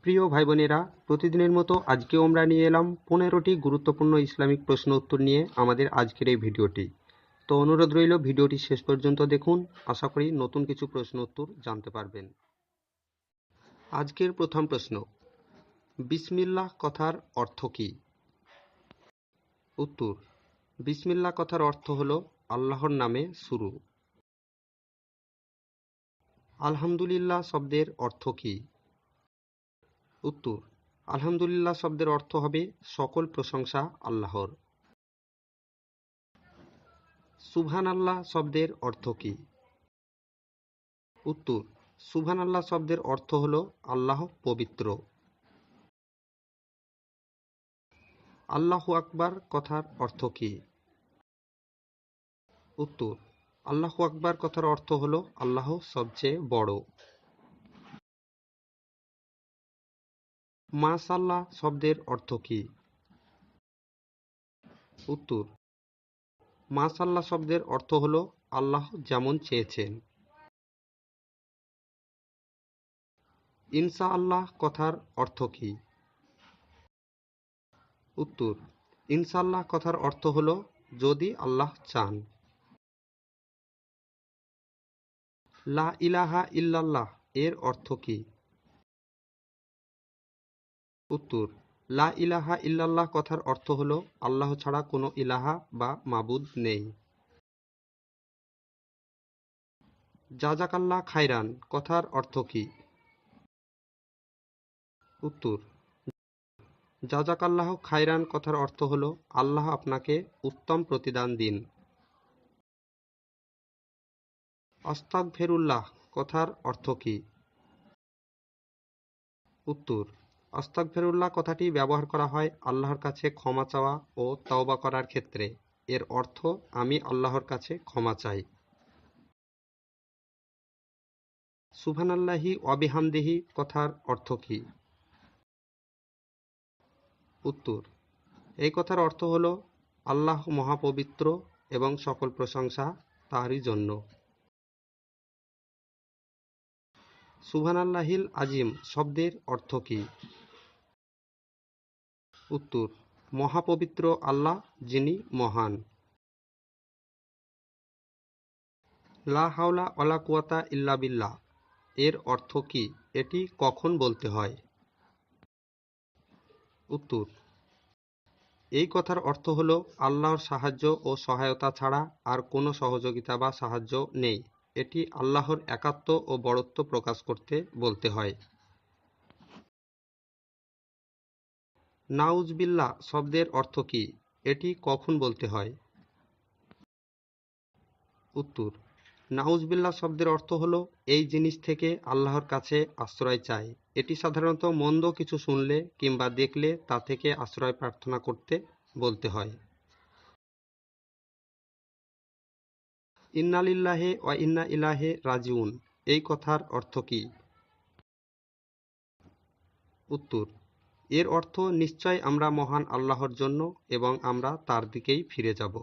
প্রিয় ভাই বোনেরা, প্রতিদিনের মতো আজকেও আমরা নিয়ে এলাম 15টি গুরুত্বপূর্ণ ইসলামিক প্রশ্ন উত্তর নিয়ে আমাদের আজকের এই ভিডিওটি। তো অনুরোধ রইল ভিডিওটি শেষ পর্যন্ত দেখুন, আশা করি নতুন কিছু প্রশ্ন উত্তর জানতে পারবেন। আজকের প্রথম প্রশ্ন, বিসমিল্লাহ কথার অর্থ কী? উত্তর, বিসমিল্লাহ কথার অর্থ হলো আল্লাহর নামে শুরু। আলহামদুলিল্লাহ শব্দের অর্থ কী? উত্তর, আলহামদুলিল্লাহ শব্দের অর্থ হবে সকল প্রশংসা আল্লাহর। সুবহানাল্লাহ শব্দের অর্থ কী? উত্তর, সুবহানাল্লাহ শব্দের অর্থ হল আল্লাহ পবিত্র। আল্লাহু আকবার কথার অর্থ কী? উত্তর, আল্লাহু আকবার কথার অর্থ হল আল্লাহ সবচেয়ে বড়। মাশাআল্লাহ শব্দের অর্থ কী? উত্তর, মাশাআল্লাহ শব্দের অর্থ হল আল্লাহ যেমন চেয়েছেন। ইনশাআল্লাহ কথার অর্থ কী? উত্তর, ইনশাআল্লাহ কথার অর্থ হল যদি আল্লাহ চান। লা ইলাহা ইল্লাল্লাহ এর অর্থ কী? উত্তর, লা ইলাহা ইল্লাল্লাহ কথার অর্থ হল আল্লাহ ছাড়া কোনো ইলাহা বা মাবুদ নেই। জাযাকাল্লাহ খাইরান কথার অর্থ কী? উত্তর, জাযাকাল্লাহ খাইরান কথার অর্থ হল আল্লাহ আপনাকে উত্তম প্রতিদান দিন। আস্তাগফিরুল্লাহ কথার অর্থ কী? উত্তর, আস্তাগফিরুল্লাহ কথাটি ব্যবহার করা হয় আল্লাহর কাছে ক্ষমা চাওয়া ও তওবা করার ক্ষেত্রে। এর অর্থ আমি আল্লাহর কাছে ক্ষমা চাই। সুবহানাল্লাহি ওয়া বিহামদিহি কথার অর্থ কী? উত্তর, এই কথার অর্থ হল আল্লাহ মহাপবিত্র এবং সকল প্রশংসা তাঁরই জন্য। সুবহানাল্লাহিল আজিম শব্দের অর্থ কী? উত্তর, মহাপবিত্র আল্লাহ যিনি মহান। লা হাওলা ওয়ালা কুওয়াতা ইল্লা বিল্লাহ এর অর্থ কী? এটি কখন বলতে হয়? উত্তর, এই কথার অর্থ হল আল্লাহর সাহায্য ও সহায়তা ছাড়া আর কোনো সহযোগিতা বা সাহায্য নেই। এটি আল্লাহর একাত্ম ও বড়ত্ব প্রকাশ করতে বলতে হয়। নাউজবিল্লাহ শব্দের অর্থ কী? এটি কখন বলতে হয়? উত্তর, নাউজবিল্লাহ শব্দের অর্থ হল এই জিনিস থেকে আল্লাহর কাছে আশ্রয় চাই। এটি সাধারণত মন্দ কিছু শুনলে কিংবা দেখলে তা থেকে আশ্রয় প্রার্থনা করতে বলতে হয়। ইন্না লিল্লাহি ওয়া ইন্না ইলাইহি রাজিউন এই কথার অর্থ কী? উত্তর, এর অর্থ নিশ্চয় আমরা মহান আল্লাহর জন্য এবং আমরা তার দিকেই ফিরে যাব।